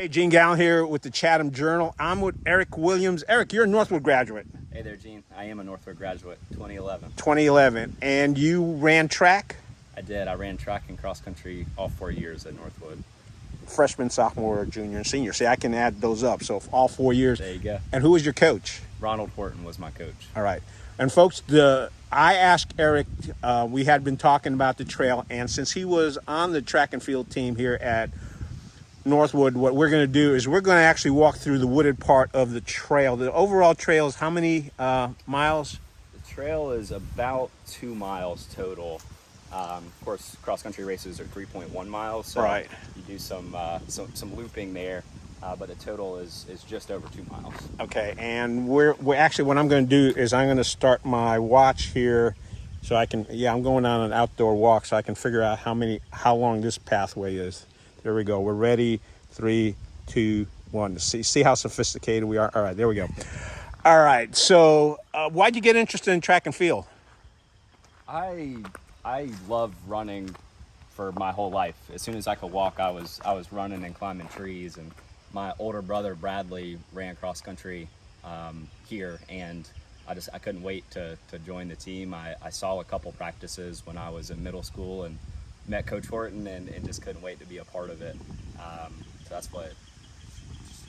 Hey, Gene Gallen here with the Chatham Journal. I'm with Eric Williams. Eric, you're a Northwood graduate. Hey there, Gene. I am a Northwood graduate, 2011. 2011. And you ran track? I did. I ran track and cross country all 4 years at Northwood. Freshman, sophomore, junior, and senior. See, I can add those up. So all 4 years. There you go. And who was your coach? Ronald Horton was my coach. All right. And folks, I asked Eric, we had been talking about the trail, and since he was on the track and field team here at Northwood, what we're going to do is we're going to actually walk through the wooded part of the trail. The overall trail is how many miles? The trail is about 2 miles total. Of course, cross-country races are 3.1 miles, so right. You do some looping there, but the total is just over 2 miles. Okay, and we're actually, what I'm going to do is I'm going to start my watch here so I can, I'm going on an outdoor walk so I can figure out how long this pathway is. There we go. We're ready. 3, 2, 1. See how sophisticated we are. All right, there we go. All right. So, why'd you get interested in track and field? I love running for my whole life. As soon as I could walk, I was running and climbing trees. And my older brother Bradley ran cross country here, and I couldn't wait to join the team. I saw a couple practices when I was in middle school and met Coach Horton and just couldn't wait to be a part of it. So that's what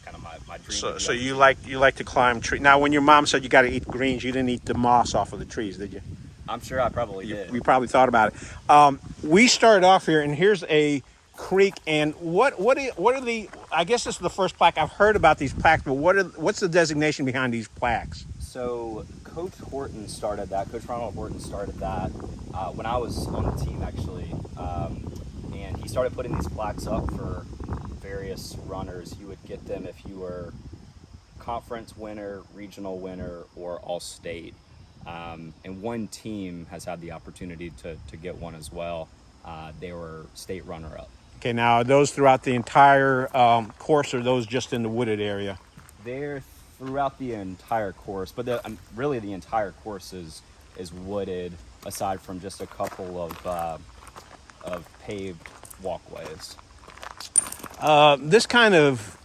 kind of my dream. So you like to climb trees. Now, when your mom said you got to eat greens, you didn't eat the moss off of the trees, did you? I'm sure I probably did. You probably thought about it. We started off here, and here's a creek. And what are the? I guess this is the first plaque I've heard about these plaques. But what's the designation behind these plaques? So Coach Horton started that. Coach Ronald Horton started that when I was on the team, actually. And he started putting these plaques up for various runners. You would get them if you were conference winner, regional winner, or all-state. And one team has had the opportunity to get one as well. They were state runner-up. Okay, now are those throughout the entire course, or are those just in the wooded area? They're throughout the entire course, but really the entire course is wooded, aside from just a couple of paved walkways. This kind of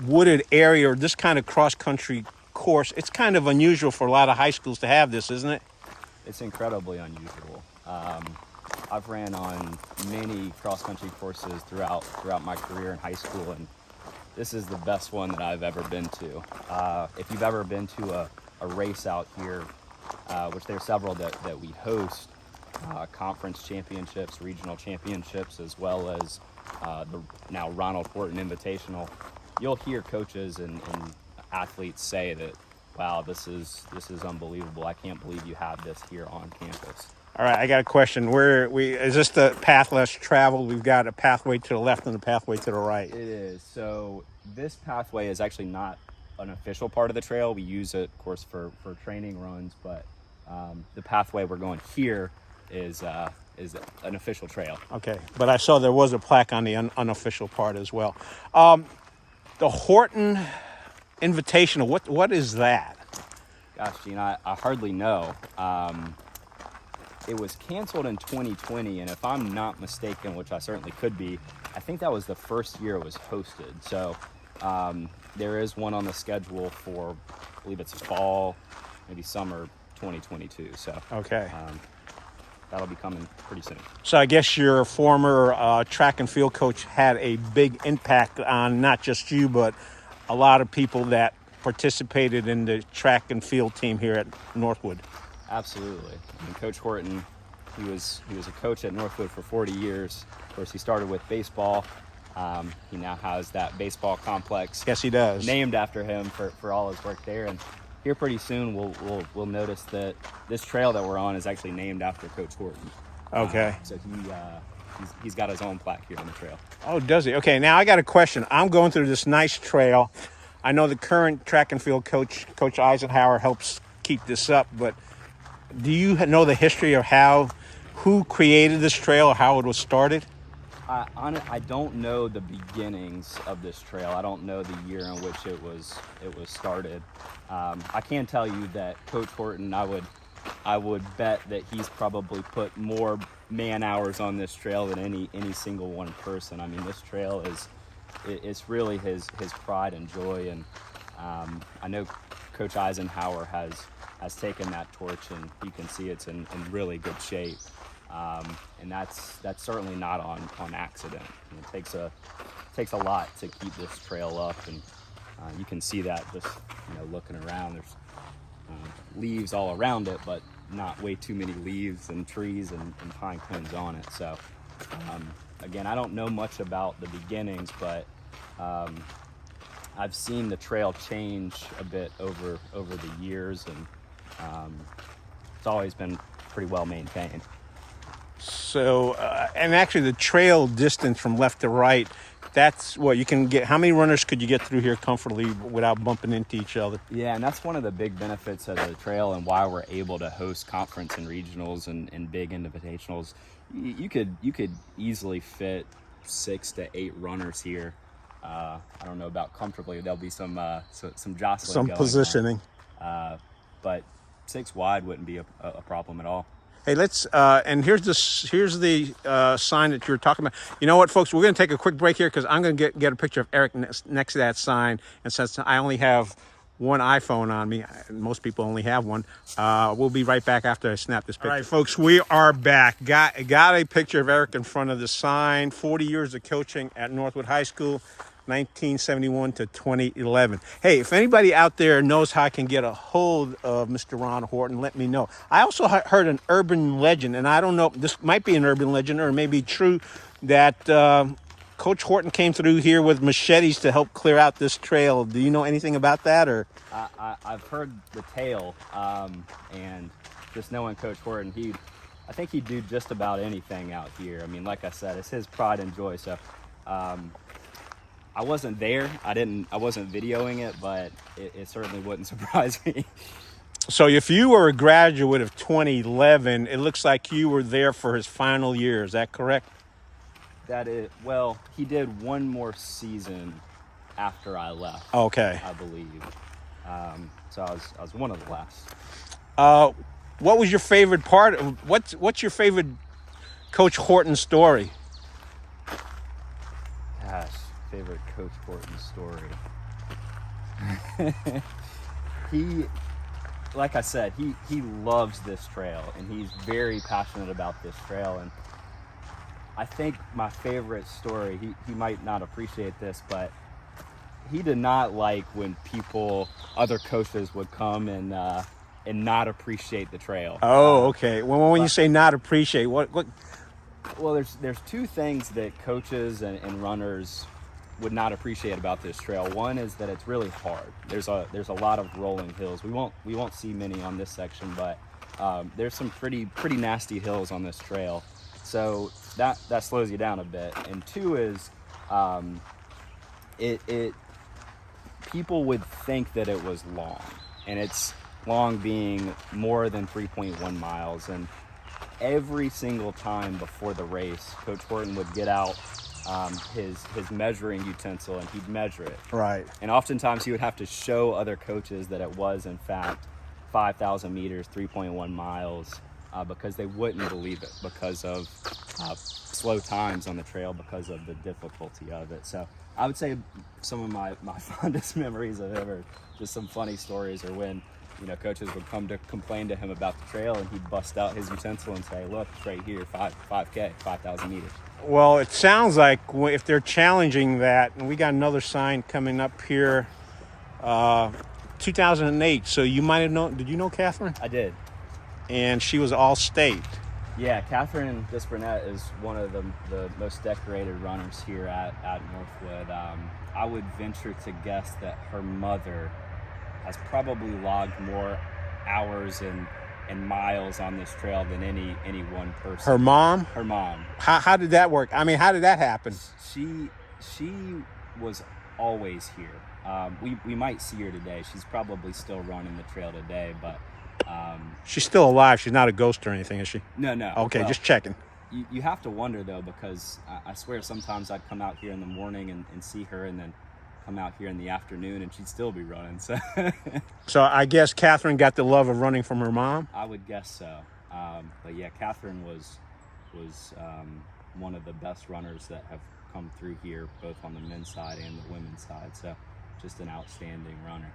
wooded area, or this kind of cross-country course, it's kind of unusual for a lot of high schools to have this, isn't it? It's incredibly unusual. I've ran on many cross-country courses throughout my career in high school, and this is the best one that I've ever been to. If you've ever been to a race out here, which there are several that we host, conference championships, regional championships, as well as the now Ronald Horton Invitational, you'll hear coaches and athletes say that, wow, this is unbelievable. I can't believe you have this here on campus. All right, I got a question. Is this the path less traveled? We've got a pathway to the left and a pathway to the right. It is. So this pathway is actually not an official part of the trail. We use it, of course, for training runs, but the pathway we're going here is an official trail. Okay, but I saw there was a plaque on the unofficial part as well. The Horton Invitational, what is that? Gosh, Gene, I hardly know. It was canceled in 2020, and if I'm not mistaken, which I certainly could be, I think that was the first year it was hosted. So there is one on the schedule for, I believe it's fall, maybe summer 2022. So okay, that'll be coming pretty soon. So I guess your former track and field coach had a big impact on not just you, but a lot of people that participated in the track and field team here at Northwood. Absolutely. I mean, Coach Horton, he was a coach at Northwood for 40 years. Of course, he started with baseball. He now has that baseball complex. Yes, he does. Named after him for all his work there. And here pretty soon we'll notice that this trail that we're on is actually named after Coach Horton. Okay. So he's got his own plaque here on the trail. Oh, does he? Okay, now I got a question. I'm going through this nice trail. I know the current track and field coach, Coach Eisenhower, helps keep this up, but do you know the history of who created this trail or how it was started? I don't know the beginnings of this trail. I don't know the year in which it was started. I can tell you that Coach Horton, I would bet that he's probably put more man hours on this trail than any single one person. I mean, this trail it's really his pride and joy. And I know Coach Eisenhower has taken that torch, and you can see it's in really good shape. And that's certainly not on accident. And it takes a lot to keep this trail up, and you can see that just looking around. There's leaves all around it, but not way too many leaves and trees and pine cones on it. So again, I don't know much about the beginnings, but I've seen the trail change a bit over the years, and it's always been pretty well maintained. So, and actually the trail distance from left to right, that's what you can get. How many runners could you get through here comfortably without bumping into each other? Yeah, and that's one of the big benefits of the trail, and why we're able to host conference and regionals and big invitationals. You could easily fit 6 to 8 runners here. I don't know about comfortably. There'll be some jostling, some positioning, but 6 wide wouldn't be a problem at all. Hey, let's and here's the sign that you were talking about. You know what, folks? We're going to take a quick break here because I'm going to get a picture of Eric next to that sign. And since I only have one iPhone on me, most people only have one. We'll be right back after I snap this picture. All right, folks, we are back. Got a picture of Eric in front of the sign. 40 years of coaching at Northwood High School, 1971 to 2011. Hey, if anybody out there knows how I can get a hold of Mr. Ron Horton, let me know. I also heard an urban legend, and I don't know, this might be an urban legend or maybe true, that Coach Horton came through here with machetes to help clear out this trail. Do you know anything about that? Or I've heard the tale, and just knowing Coach Horton, I think he'd do just about anything out here. I mean, like I said, it's his pride and joy. So I wasn't there. I wasn't videoing it, but it certainly wouldn't surprise me. So if you were a graduate of 2011, it looks like you were there for his final year. Is that correct? Well, he did one more season after I left. Okay. I believe. So I was one of the last. What was your favorite part? What's your favorite Coach Horton story? Gosh, favorite Coach Horton story. Like I said, he loves this trail, and he's very passionate about this trail. And I think my favorite story, he might not appreciate this, but he did not like when other coaches would come and not appreciate the trail. Oh, okay. Well, when you say not appreciate, what? Well, there's 2 things that coaches and runners would not appreciate about this trail. One is that it's really hard. There's a lot of rolling hills. We won't see many on this section, but there's some pretty nasty hills on this trail. So that slows you down a bit. And 2 is people would think that it was long, and it's long being more than 3.1 miles. And every single time before the race, Coach Horton would get out his measuring utensil, and he'd measure it. Right. And oftentimes he would have to show other coaches that it was in fact 5,000 meters, 3.1 miles, because they wouldn't believe it because of slow times on the trail, because of the difficulty of it. So I would say some of my fondest memories of it are just some funny stories, or when coaches would come to complain to him about the trail, and he'd bust out his utensil and say, look, it's right here, 5K, 5,000 meters. Well, it sounds like if they're challenging that, and we got another sign coming up here, 2008. So you might have known, did you know Catherine? I did. And she was all-state. Yeah, Catherine Disburnett is one of the most decorated runners here at Northwood. I would venture to guess that her mother has probably logged more hours and miles on this trail than any one person. Her mom? Her mom. How did that work? I mean, how did that happen? She was always here. We might see her today. She's probably still running the trail today, but she's still alive. She's not a ghost or anything, is she? No. Okay, well, just checking. You have to wonder, though, because I swear sometimes I'd come out here in the morning and see her, and then come out here in the afternoon and she'd still be running. So I guess Catherine got the love of running from her mom? I would guess so. But yeah, Catherine was one of the best runners that come through here, both on the men's side and the women's side. So just an outstanding runner.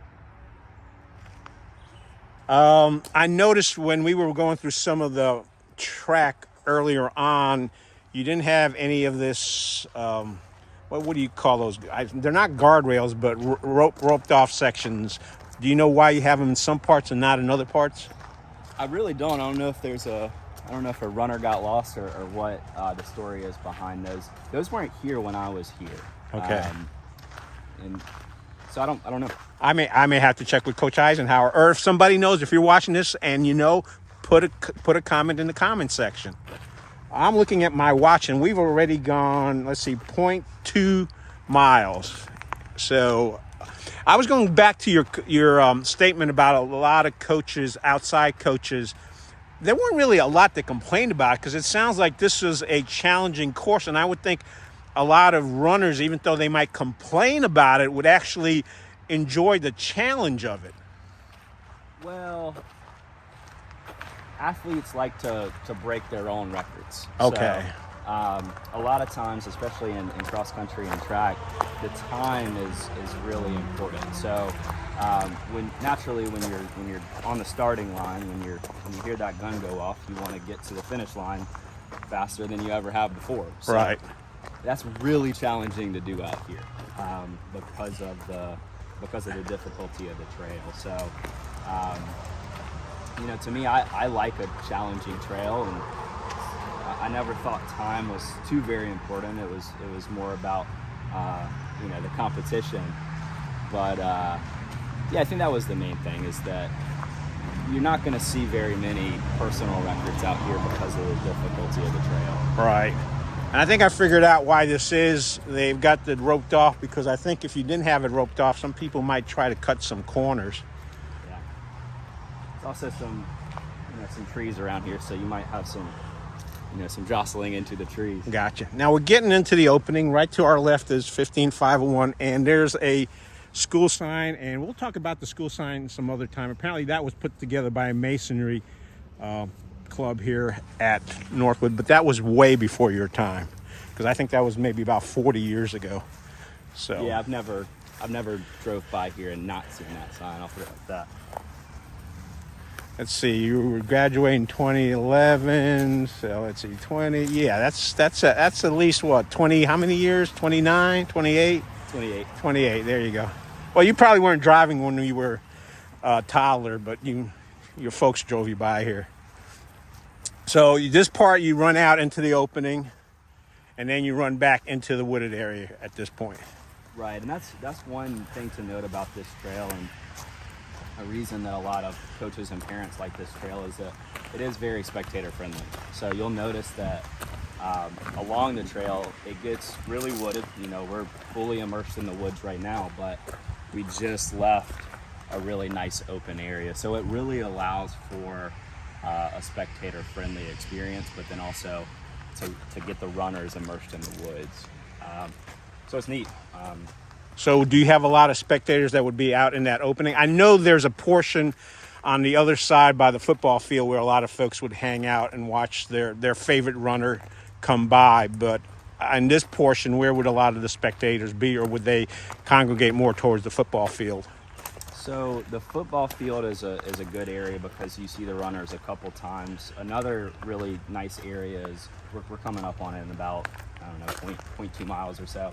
I noticed when we were going through some of the track earlier on, you didn't have any of this, what do you call those? They're not guardrails, but roped off sections. Do you know why you have them in some parts and not in other parts? I really don't. I don't know if a runner got lost or what the story is behind those. Those weren't here when I was here. Okay. And so I don't know. I may have to check with Coach Eisenhower, or if somebody knows, if you're watching this and you know, put a comment in the comment section. I'm looking at my watch and we've already gone, let's see, 0.2 miles. So I was going back to your statement about a lot of coaches, outside coaches. There weren't really a lot that complained about it, because it sounds like this was a challenging course, and I would think a lot of runners, even though they might complain about it, would actually enjoy the challenge of it. Well, athletes like to break their own records. Okay. So, a lot of times, especially in cross country and track, the time is really important. So when you're on the starting line, when you hear that gun go off, you want to get to the finish line faster than you ever have before. So Right. That's really challenging to do out here because of the difficulty of the trail. So to me, I like a challenging trail, and I never thought time was too very important. It was more about the competition. But I think that was the main thing, is that you're not going to see very many personal records out here because of the difficulty of the trail. Right. And I think I figured out why this is. They've got it roped off because I think if you didn't have it roped off, some people might try to cut some corners. Yeah. There's also some trees around here, so you might have some jostling into the trees. Gotcha. Now we're getting into the opening. Right to our left is 15501, and there's a school sign, and we'll talk about the school sign some other time. Apparently that was put together by a masonry club here at Northwood, but that was way before your time, because I think that was maybe about 40 years ago. So yeah, I've never drove by here and not seen that sign. I'll put it like that. Let's see, you were graduating 2011, so let's see, 20. Yeah, that's at least what, 20? How many years? 29, 28? 28. 28. There you go. Well, you probably weren't driving when you were a toddler, but your folks drove you by here. So this part, you run out into the opening, and then you run back into the wooded area at this point. Right, and that's one thing to note about this trail, and a reason that a lot of coaches and parents like this trail is that it is very spectator friendly. So you'll notice that along the trail, it gets really wooded. We're fully immersed in the woods right now, but we just left a really nice open area. So it really allows for a spectator friendly experience, but then also to get the runners immersed in the woods. So it's neat. So do you have a lot of spectators that would be out in that opening? I know there's a portion on the other side by the football field where a lot of folks would hang out and watch their favorite runner come by, but in this portion, where would a lot of the spectators be, or would they congregate more towards the football field? So the football field is a good area because you see the runners a couple times. Another really nice area is we're coming up on it in about 0.2 miles or so.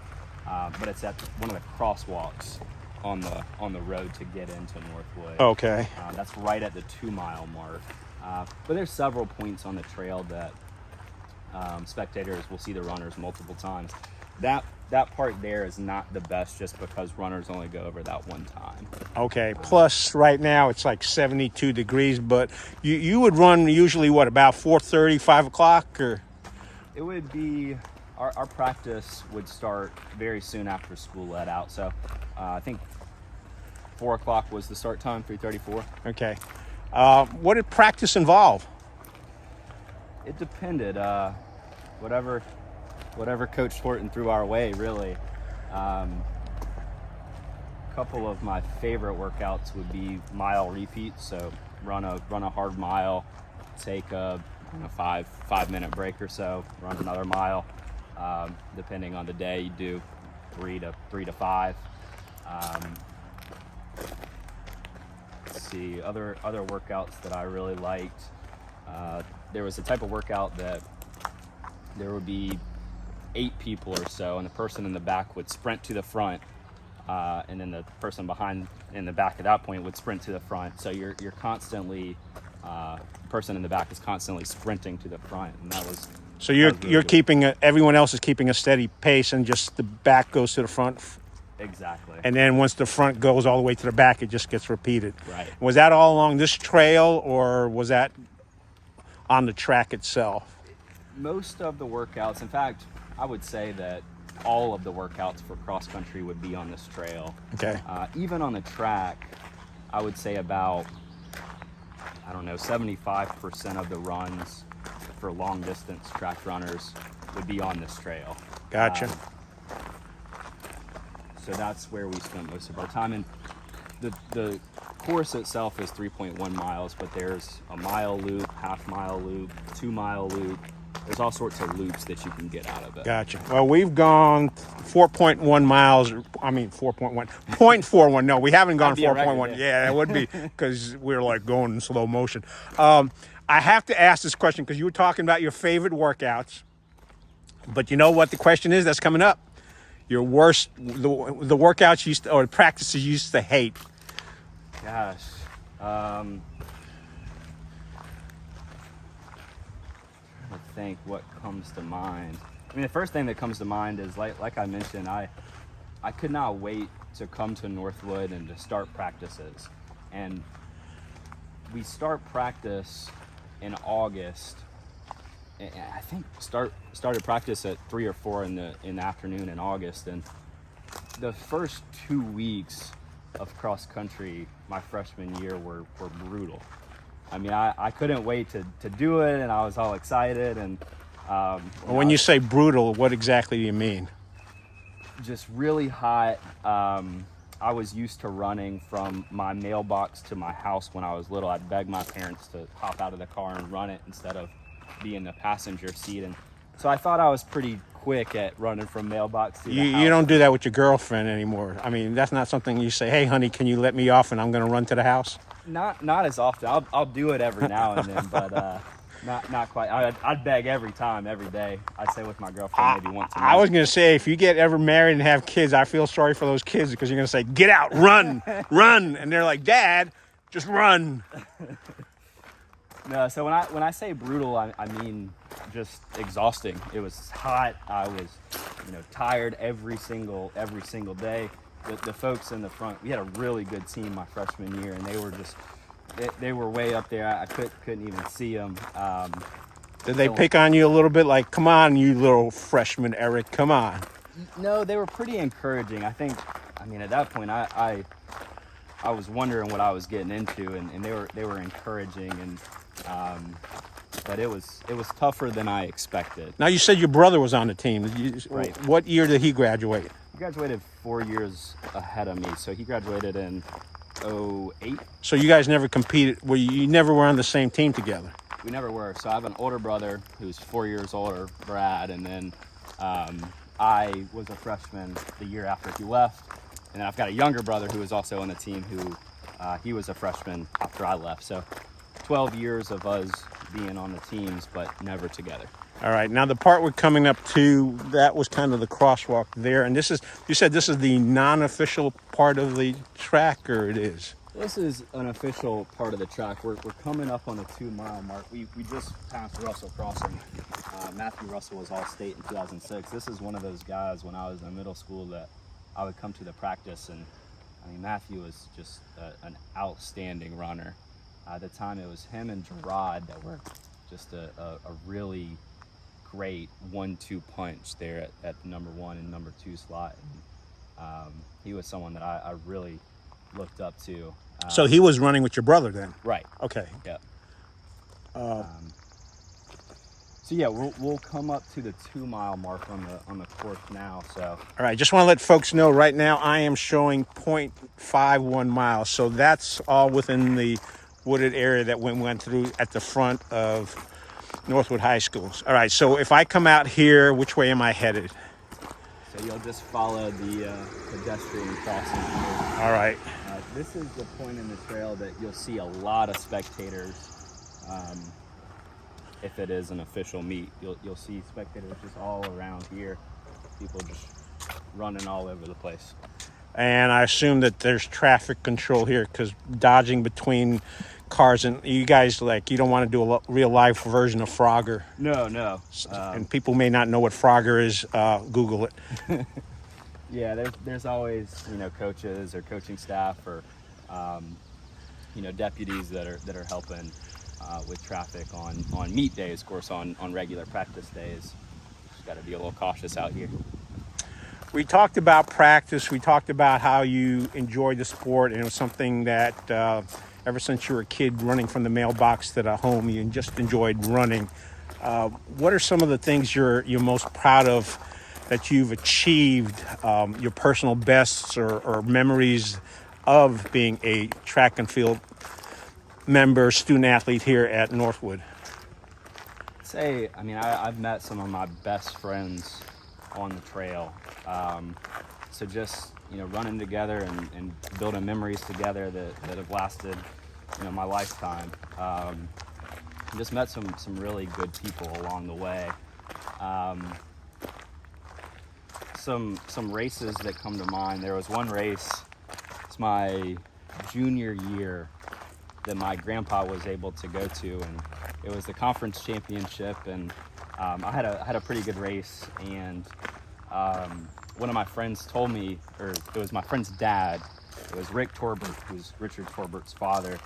But it's at one of the crosswalks on the road to get into Northwood. Okay. That's right at the 2-mile mark. But there's several points on the trail that spectators will see the runners multiple times. That part there is not the best, just because runners only go over that one time. Okay. Plus, right now it's like 72 degrees, but you would run usually about 4:30, 5 o'clock, or? It would be. Our practice would start very soon after school let out. So I think 4 o'clock was the start time, 3:34. Okay. What did practice involve? It depended. Whatever Coach Horton threw our way, really. A couple of my favorite workouts would be mile repeats. So run a hard mile, take a 5-minute break or so, run another mile. Depending on the day, you do three to five. Let's see, other workouts that I really liked. There was a type of workout that there would be 8 people or so, and the person in the back would sprint to the front, and then the person behind in the back at that point would sprint to the front. So you're constantly, the person in the back is constantly sprinting to the front, and that was. So you're really keeping everyone else is keeping a steady pace, and just the back goes to the front. Exactly. And then once the front goes all the way to the back, it just gets repeated. Right. Was that all along this trail, or was that on the track itself? Most of the workouts, in fact, I would say that all of the workouts for cross country would be on this trail. Okay. Even on the track, I would say about, 75% of the runs for long distance track runners would be on this trail. Gotcha. So that's where we spent most of our time. And the course itself is 3.1 miles, but there's a mile loop, half-mile loop, 2-mile loop. There's all sorts of loops that you can get out of it. Gotcha. Well, we've gone 4.1 miles. 0.41. No, we haven't gone 4.1. Yeah, that would be because we're like going in slow motion. I have to ask this question because you were talking about your favorite workouts. But you know what the question is that's coming up? Your worst, the workouts or the practices you used to hate. Gosh. I think what comes to mind. I mean, the first thing that comes to mind is like I mentioned, I could not wait to come to Northwood and to start practices. And we practice in August. And I think started practice at 3 or 4 in the afternoon in August, and the first 2 weeks of cross country my freshman year were brutal. I mean, I couldn't wait to do it, and I was all excited. And when you say brutal, what exactly do you mean? Just really hot. I was used to running from my mailbox to my house when I was little. I'd beg my parents to hop out of the car and run it instead of be in the passenger seat. And so I thought I was pretty quick at running from mailbox to the house. You don't do that with your girlfriend anymore. I mean, that's not something you say, hey, honey, can you let me off and I'm going to run to the house? Not as often. I'll do it every now and then, but not quite. I'd beg every time, every day. I'd say with my girlfriend maybe once a month. I was going to say, if you get ever married and have kids, I feel sorry for those kids because you're going to say, get out, run, run. And they're like, Dad, just run. No, so when I say brutal, I mean just exhausting. It was hot. I was, tired every single day. The folks in the front, we had a really good team my freshman year, and they were way up there. I couldn't even see them. Did they pick on you a little bit? Like, come on, you little freshman, Eric, come on. No, they were pretty encouraging. I mean, at that point, I was wondering what I was getting into, and they were encouraging, and but it was tougher than I expected. Now, you said your brother was on the team. Right. What year did he graduate? He graduated 4 years ahead of me, so he graduated in 2008. So you guys never competed? Well, you never were on the same team together? We never were. So I have an older brother who's 4 years older, Brad, and then I was a freshman the year after he left. And then I've got a younger brother who was also on the team who he was a freshman after I left. So 12 years of us being on the teams, but never together. All right. Now, the part we're coming up to, that was kind of the crosswalk there. And you said this is the non-official part of the track, or it is? This is an official part of the track. We're coming up on the 2-mile mark. We just passed Russell Crossing. Matthew Russell was All-State in 2006. This is one of those guys when I was in middle school that I would come to the practice, and I mean, Matthew was just an outstanding runner. At the time, it was him and Gerard that were just a really great 1-2 punch there at the number 1 and number 2 slot. And, he was someone that I really looked up to. So he was running with your brother then? Right. Okay. Yeah. So yeah, we'll come up to the 2-mile mark on the course now. So all right, just want to let folks know right now I am showing 0.51 miles. So that's all within the wooded area that we went through at the front of Northwood High Schools. All right, so if I come out here, which way am I headed? So you'll just follow the pedestrian crossing here. All right. This is the point in the trail that you'll see a lot of spectators. If it is an official meet, you'll see spectators just all around here. People just running all over the place. And I assume that there's traffic control here because dodging between cars, and you guys, like, you don't want to do a real life version of Frogger. No. And people may not know what Frogger is. Google it. Yeah, there's always, coaches or coaching staff or deputies that are helping with traffic on meet days, of course, on regular practice days. Just got to be a little cautious out here. We talked about practice. We talked about how you enjoyed the sport, and it was something that ever since you were a kid running from the mailbox to the home, you just enjoyed running. What are some of the things you're most proud of that you've achieved, your personal bests or memories of being a track and field member, student athlete here at Northwood? I've met some of my best friends on the trail. So just, running together and building memories together that have lasted, my lifetime. Just met some really good people along the way. Some races that come to mind. There was one race, it's my junior year, that my grandpa was able to go to, and it was the conference championship, and I had a pretty good race, and one of my friends told me, or it was my friend's dad, it was Rick Torbert, who's Richard Torbert's father.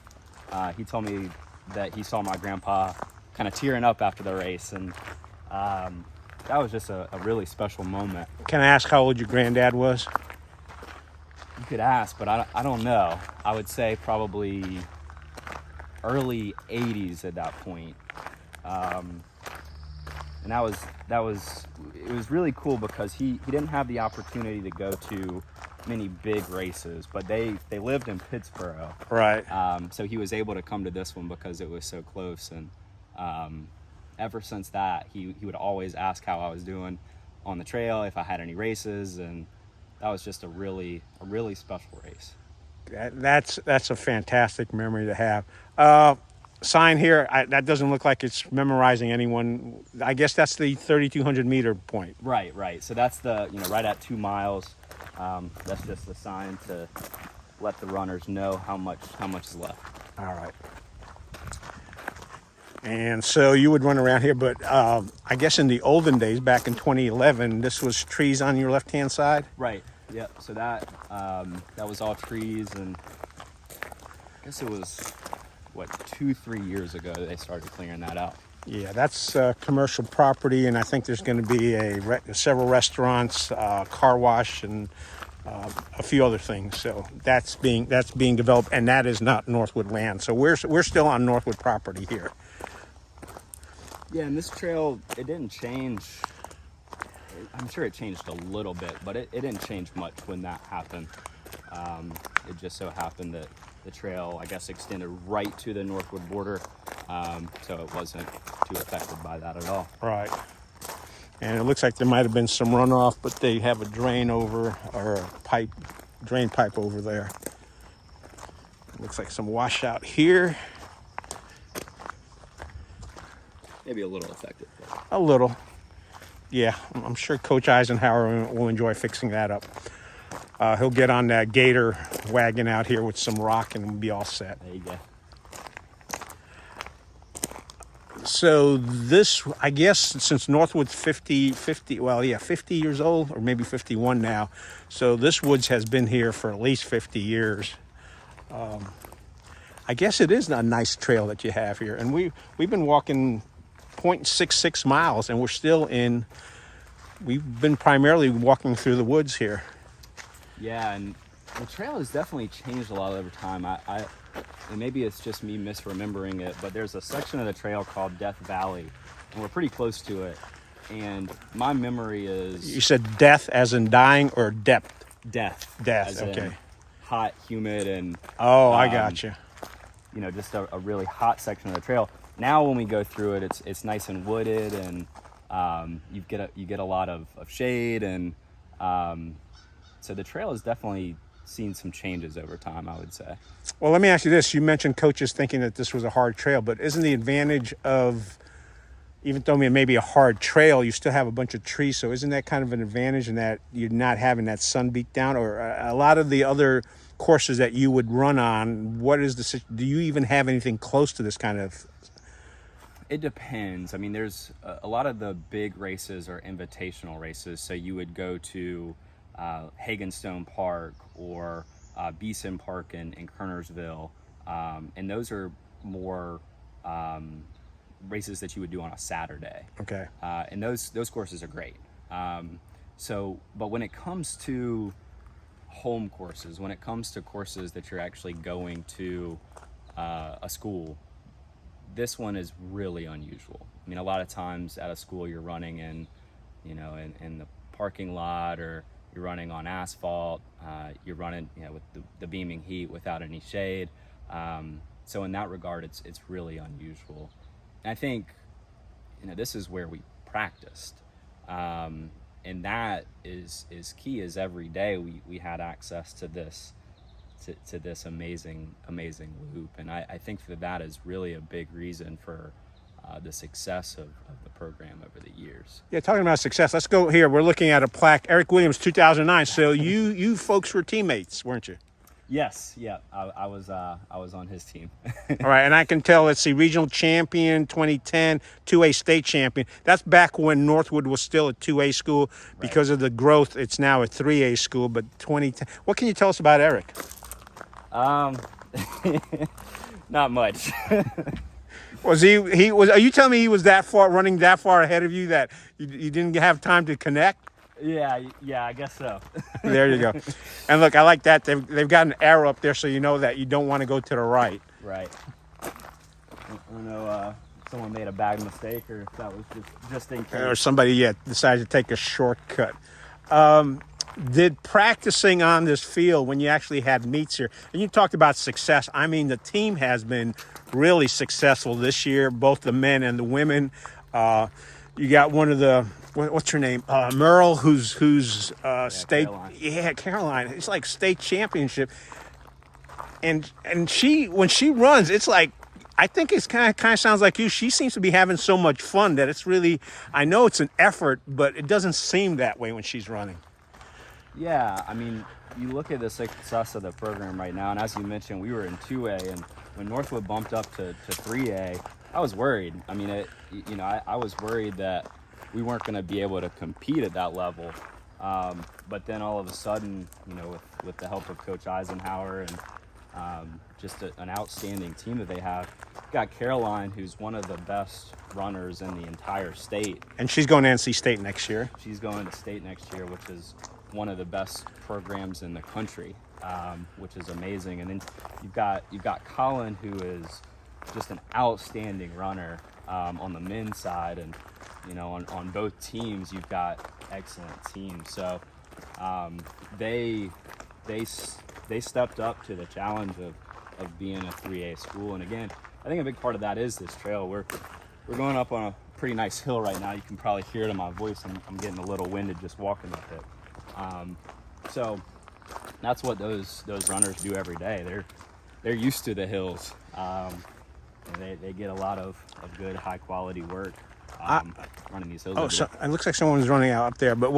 He told me that he saw my grandpa kind of tearing up after the race, and that was just a really special moment. Can I ask how old your granddad was? You could ask, but I don't know. I would say probably early 80s at that point. And it was really cool because he didn't have the opportunity to go to many big races, but they lived in Pittsburgh. Right. So he was able to come to this one because it was so close, and ever since that, he would always ask how I was doing on the trail, if I had any races, and that was just a really special race. That's a fantastic memory to have. Sign here, that doesn't look like it's memorizing anyone. I guess that's the 3,200 meter point. Right. So that's the, right at 2 miles. That's just a sign to let the runners know how much is left. All right. And so you would run around here, but I guess in the olden days, back in 2011, this was trees on your left-hand side? Right. Yep. So that was all trees, and I guess it was 2-3 years ago they started clearing that out. Yeah, that's commercial property, and I think there's going to be several restaurants, car wash, and a few other things. So that's being developed, and that is not Northwood land. So we're still on Northwood property here. Yeah, and this trail, it didn't change. I'm sure it changed a little bit, but it didn't change much when that happened. It just so happened that the trail, I guess, extended right to the Northwood border, so it wasn't too affected by that at all. Right. And it looks like there might have been some runoff, but they have a drain over, or a drain pipe over there. It looks like some washout here. Maybe a little affected. A little. Yeah, I'm sure Coach Eisenhower will enjoy fixing that up. He'll get on that gator wagon out here with some rock and we'll be all set. There you go. So this, I guess, since Northwood's 50 years old, or maybe 51 now. So this woods has been here for at least 50 years. I guess it is a nice trail that you have here. And we've been walking 0.66 miles, and we've been primarily walking through the woods here. Yeah, and the trail has definitely changed a lot over time. And maybe it's just me misremembering it, but there's a section of the trail called Death Valley, and we're pretty close to it. And my memory is... You said death as in dying, or depth? Death. Death, as okay. in hot, humid, and... Oh, I got you. just a really hot section of the trail. Now when we go through it, it's nice and wooded, and you get a lot of shade, and so the trail has definitely seen some changes over time, I would say. Well, let me ask you this. You mentioned coaches thinking that this was a hard trail, but isn't the advantage of, even though it may be a hard trail, you still have a bunch of trees, so isn't that kind of an advantage in that you're not having that sun beat down? Or a lot of the other courses that you would run on, do you even have anything close to this kind of? It depends. I mean, there's a lot of the big races are invitational races, so you would go to Hagenstone Park or Beeson Park in Kernersville, and those are more races that you would do on a Saturday. Okay. And those courses are great. But when it comes to home courses, when it comes to courses that you're actually going to a school, this one is really unusual. I mean, a lot of times at a school you're running in the parking lot, or you're running on asphalt, you're running with the beaming heat without any shade. So in that regard, it's really unusual. And I think this is where we practiced, and that is key. Is every day we had access to this amazing loop, and I think that is really a big reason for the success of the program over the years. Yeah, talking about success, let's go here. We're looking at a plaque, Eric Williams, 2009. So you folks were teammates, weren't you? Yes, yeah, I was on his team. All right, and I can tell, let's see, regional champion 2010, 2A state champion. That's back when Northwood was still a 2A school. Because of the growth, it's now a 3A school, but 2010. What can you tell us about Eric? Not much. Was he was? Are you telling me he was running that far ahead of you that you didn't have time to connect? Yeah, I guess so. There you go. And look, I like that. They've got an arrow up there so you know that you don't want to go to the right. Right. I don't know if someone made a bad mistake, or if that was just in case. Or somebody, decided to take a shortcut. Did practicing on this field, when you actually had meets here, and you talked about success, I mean, the team has been really successful this year, both the men and the women. You got one of the, what's her name? Merle, who's state. Caroline. Yeah, Caroline. It's like state championship. And she, when she runs, it's like, I think it's kind of sounds like you. She seems to be having so much fun that it's really, I know it's an effort, but it doesn't seem that way when she's running. Yeah, I mean, you look at the success of the program right now, and as you mentioned, we were in 2A, and when Northwood bumped up to 3A, I was worried. I mean, I was worried that we weren't going to be able to compete at that level. But then all of a sudden, with the help of Coach Eisenhower and just an outstanding team that they have, got Caroline, who's one of the best runners in the entire state. And she's going to NC State next year. She's going to state next year, which is one of the best programs in the country, which is amazing. And then you've got Colin, who is just an outstanding runner on the men's side, and on both teams you've got excellent teams. So they stepped up to the challenge of being a 3A school. And again, I think a big part of that is this trail. We're going up on a pretty nice hill right now. You can probably hear it in my voice. I'm getting a little winded just walking up it. So that's what those runners do every day. They're used to the hills. And they get a lot of good high quality work running these hills. Oh, so it looks like someone's running out up there, but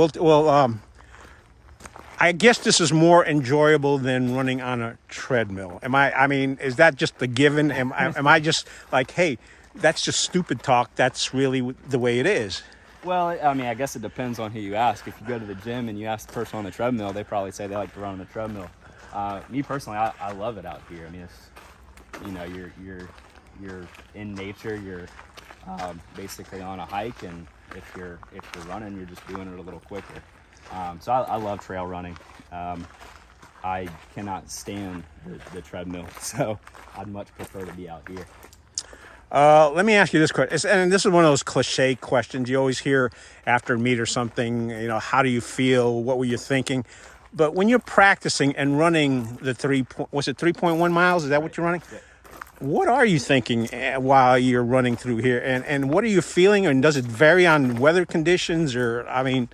I guess this is more enjoyable than running on a treadmill. I mean, is that just the given? Am I just like, hey, that's just stupid talk? That's really the way it is. Well, I mean, I guess it depends on who you ask. If you go to the gym and you ask the person on the treadmill, they probably say they like to run on the treadmill. Me personally, I love it out here. I mean, it's, you're in nature. You're basically on a hike, and if you're running, you're just doing it a little quicker. So I love trail running. I cannot stand the treadmill, so I'd much prefer to be out here. Let me ask you this question, and this is one of those cliche questions you always hear after a meet or something. How do you feel? What were you thinking? But when you're practicing and running the 3.1 miles, is that what you're running? What are you thinking while you're running through here, and what are you feeling? And does it vary on weather conditions, or I mean,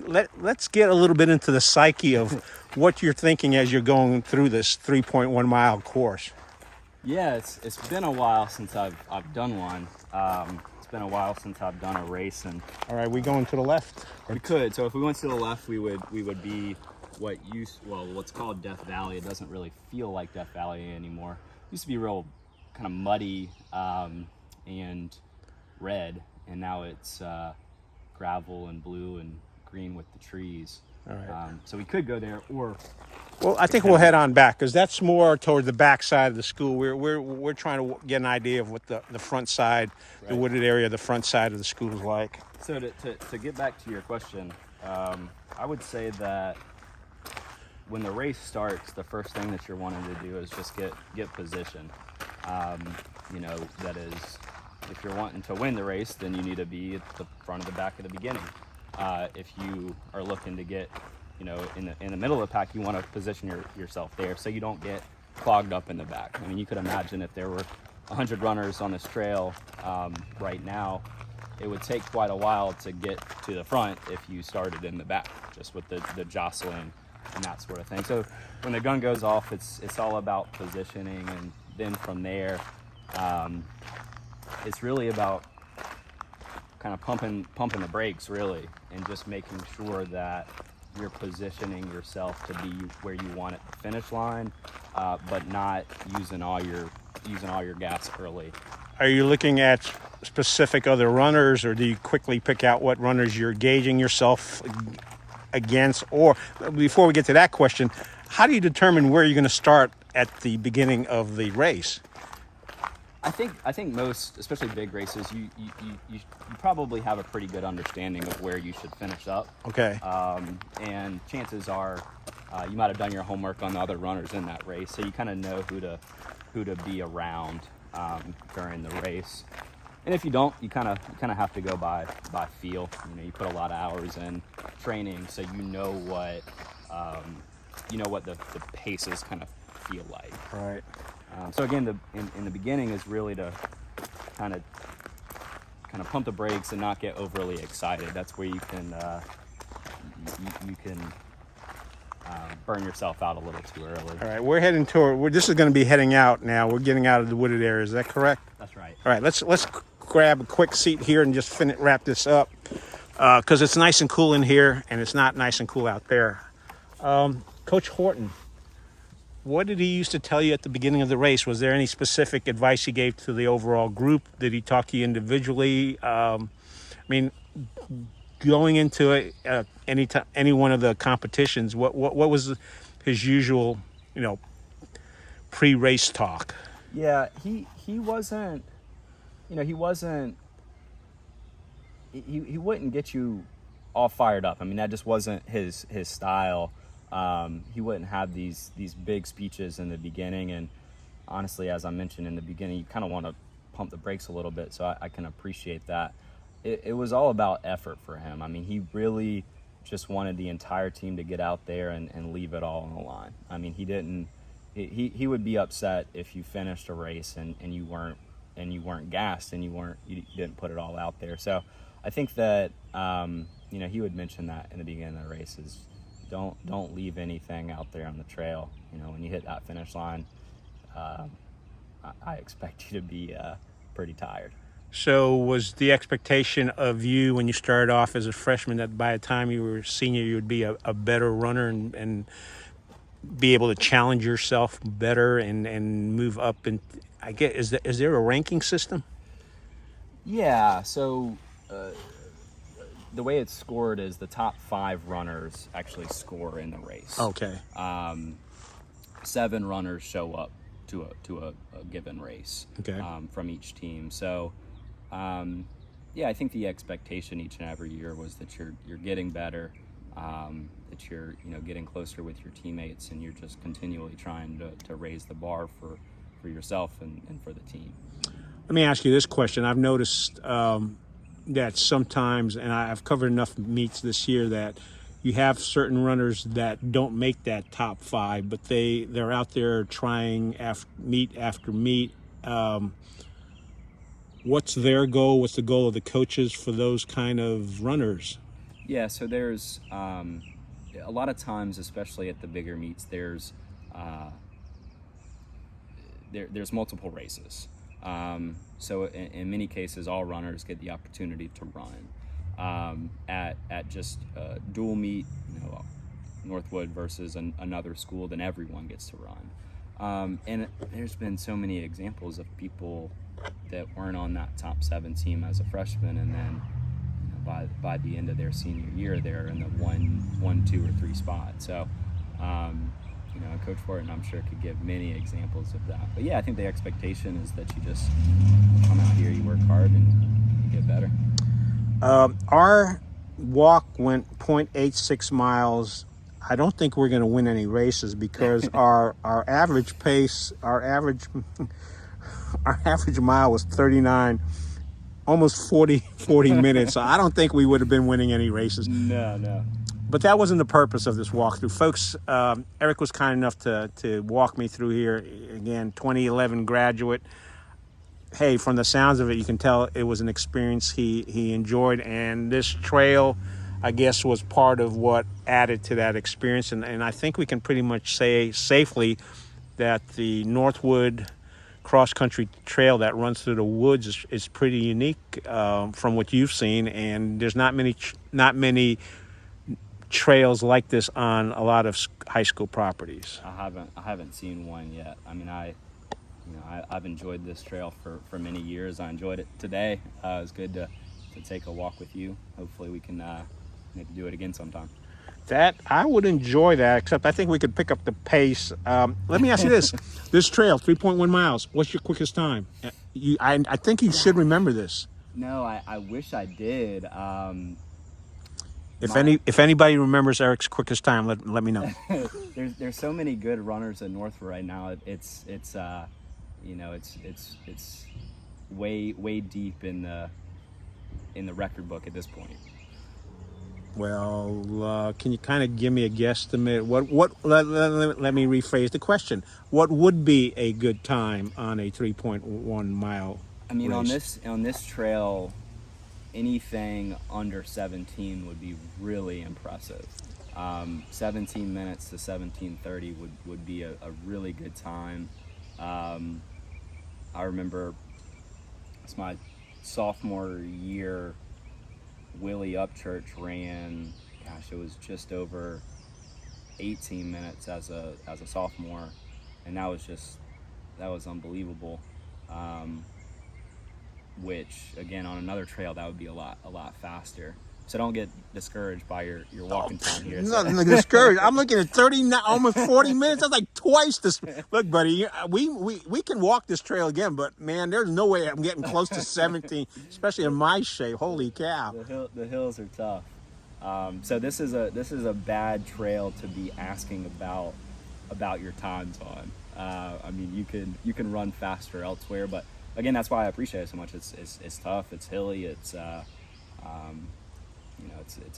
let's get a little bit into the psyche of what you're thinking as you're going through this 3.1 mile course. Yeah, it's been a while since I've done one. It's been a while since I've done a race, and All right, we going to the left? we could. So if we went to the left, we would be what's called Death Valley. It doesn't really feel like Death Valley anymore. It used to be real kind of muddy and red, and now it's gravel and blue and green with the trees. All right. So we could go there, or Well, I think we'll head on back because that's more toward the back side of the school. We're trying to get an idea of what the front side, the Right. wooded area, the front side of the school is like. so to get back to your question, I would say that when the race starts, the first thing that you're wanting to do is just get position. That is, if you're wanting to win the race, then you need to be at the front of the back at the beginning. If you are looking to get, in the middle of the pack, you want to position yourself there so you don't get clogged up in the back. I mean, you could imagine if there were 100 runners on this trail right now, it would take quite a while to get to the front if you started in the back, just with the jostling and that sort of thing. So when the gun goes off, it's all about positioning, and then from there, it's really about kind of pumping the brakes, really, and just making sure that you're positioning yourself to be where you want at the finish line, but not using all your gas early. Are you looking at specific other runners, or do you quickly pick out what runners you're gauging yourself against? Or before we get to that question, how do you determine where you're going to start at the beginning of the race? I think most, especially big races, you probably have a pretty good understanding of where you should finish up. Okay. And chances are, you might have done your homework on the other runners in that race, so you kind of know who to be around during the race. And if you don't, you kind of have to go by feel. You put a lot of hours in training, so you know what the paces kind of feel like. Right. So again, in the beginning is really to kind of pump the brakes and not get overly excited. That's where you can burn yourself out a little too early. All right, we're heading toward. This is going to be heading out now. We're getting out of the wooded area. Is that correct? That's right. All right, let's grab a quick seat here and just wrap this up because it's nice and cool in here, and it's not nice and cool out there. Coach Horton, what did he used to tell you at the beginning of the race? Was there any specific advice he gave to the overall group? Did he talk to you individually? Going into any one of the competitions, what was his usual, pre-race talk? Yeah, he wasn't. He wasn't. He wouldn't get you all fired up. I mean, that just wasn't his style. He wouldn't have these big speeches in the beginning, and honestly, as I mentioned in the beginning, you kind of want to pump the brakes a little bit, so I can appreciate that. It was all about effort for him. I mean, he really just wanted the entire team to get out there and leave it all on the line. I mean, he would be upset if you finished a race and you weren't gassed and you didn't put it all out there. So I think that he would mention that in the beginning of the races. Don't leave anything out there on the trail. When you hit that finish line, I expect you to be pretty tired. So was the expectation of you when you started off as a freshman that by the time you were a senior you would be a better runner and be able to challenge yourself better and move up? And I get, is there a ranking system? Yeah, so the way it's scored is the top 5 runners actually score in the race. Okay. 7 runners show up to a given race. Okay. From each team. So I think the expectation each and every year was that you're getting better, that you're getting closer with your teammates, and you're just continually trying to raise the bar for yourself and for the team. Let me ask you this question. I've noticed that sometimes, and I've covered enough meets this year, that you have certain runners that don't make that top 5, but they're out there trying meet after meet. What's their goal? What's the goal of the coaches for those kind of runners? Yeah, so there's a lot of times, especially at the bigger meets, there's multiple races. So in many cases, all runners get the opportunity to run at just a dual meet. Northwood versus another school, then everyone gets to run. And there's been so many examples of people that weren't on that top 7 team as a freshman, and then by the end of their senior year, they're in the 1, 2, or 3 spot. So, Coach Horton, I'm sure, could give many examples of that. But yeah, I think the expectation is that you just come out here, you work hard, and you get better. Our walk went 0.86 miles. I don't think we're going to win any races because our average pace, our average mile was 39, almost 40 minutes. So I don't think we would have been winning any races. No. But that wasn't the purpose of this walkthrough. Folks, Eric was kind enough to walk me through here. Again, 2011 graduate. Hey, from the sounds of it, you can tell it was an experience he enjoyed. And this trail, I guess, was part of what added to that experience. And I think we can pretty much say safely that the Northwood cross-country trail that runs through the woods is pretty unique from what you've seen. And there's not many trails like this on a lot of high school properties. I haven't seen one yet. I mean, I've enjoyed this trail for many years. I enjoyed it today. It was good to take a walk with you. Hopefully we can maybe do it again sometime. That I would enjoy that, except I think we could pick up the pace. Let me ask you this: this trail, 3.1 miles. What's your quickest time? I think you should remember this. No, I wish I did. If anybody remembers Eric's quickest time, let me know. There's so many good runners at Northwood right now. It's way deep in the record book at this point. Well, can you kind of give me a guesstimate? Let me rephrase the question. What would be a good time on a 3.1 mile I mean, race? on this trail, anything under 17 would be really impressive. 17 minutes to 17:30 would be a really good time. I remember it's my sophomore year. Willie Upchurch ran, it was just over 18 minutes as a sophomore, and that was unbelievable. Which again, on another trail, that would be a lot faster. So don't get discouraged by your walking time here. Nothing discouraged. I'm looking at 39, almost 40 minutes. That's like twice this. Look, buddy, we can walk this trail again, but man, there's no way I'm getting close to 17, especially in my shape. Holy cow! The hills are tough. So this is a bad trail to be asking about your times on. I mean, you can run faster elsewhere, but again, that's why I appreciate it so much. It's tough. It's hilly. It's a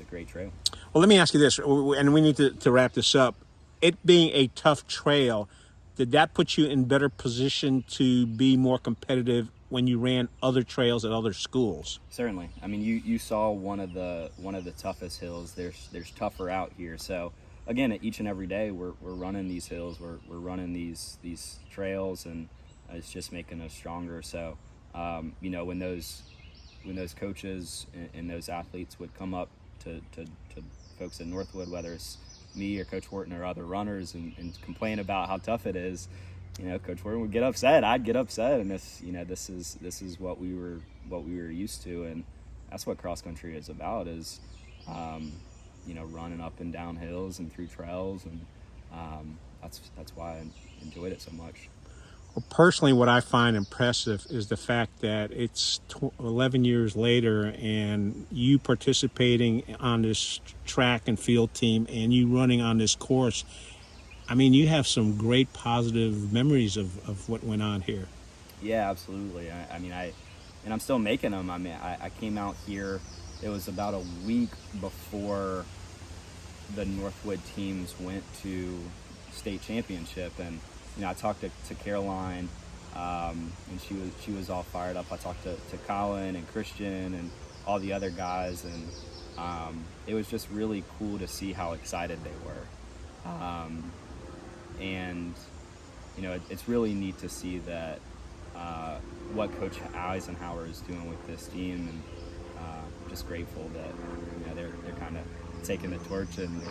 great trail. Well, let me ask you this, and we need to wrap this up. It being a tough trail, did that put you in better position to be more competitive when you ran other trails at other schools? Certainly. I mean, you saw one of the toughest hills. There's tougher out here. So again, each and every day we're running these hills. We're running these trails, and it's just making us stronger. So when those coaches and those athletes would come up to folks at Northwood, whether it's me or Coach Horton or other runners, and complain about how tough it is, Coach Horton would get upset. I'd get upset, and this is what we were used to, and that's what cross country is about. Is running up and down hills and through trails, and that's why I enjoyed it so much. Well, personally, what I find impressive is the fact that it's 11 years later and you participating on this track and field team and you running on this course. I mean, you have some great positive memories of what went on here. Yeah, absolutely. And I'm still making them. I mean, I came out here, it was about a week before the Northwood teams went to state championship. And I talked to Caroline, and she was all fired up. I talked to Colin and Christian and all the other guys, and it was just really cool to see how excited they were. And it's really neat to see that what Coach Eisenhower is doing with this team, and just grateful that they're kind of taking the torch and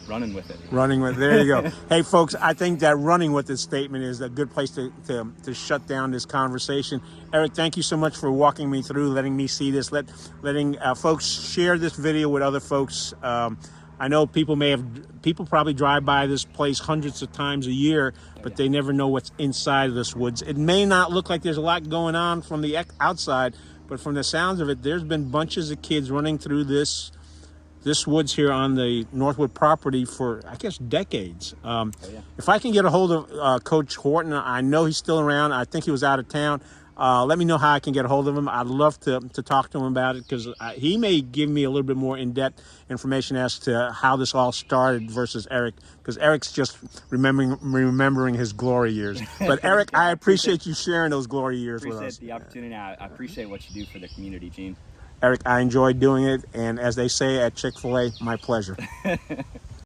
running with it. Running with, there you go. Hey, folks, I think that running with this statement is a good place to shut down this conversation. Eric, thank you so much for walking me through, letting me see this, letting folks share this video with other folks. I know people probably drive by this place hundreds of times a year, but they never know what's inside of this woods. It may not look like there's a lot going on from the outside, but from the sounds of it, there's been bunches of kids running through this woods here on the Northwood property for, I guess, decades. If I can get a hold of Coach Horton, I know he's still around. I think he was out of town. Let me know how I can get a hold of him. I'd love to talk to him about it, because he may give me a little bit more in-depth information as to how this all started versus Eric, because Eric's just remembering his glory years. But Eric, I appreciate you sharing those glory years with us. Appreciate the opportunity. I appreciate what you do for the community, Gene. Eric, I enjoyed doing it, and as they say at Chick-fil-A, my pleasure.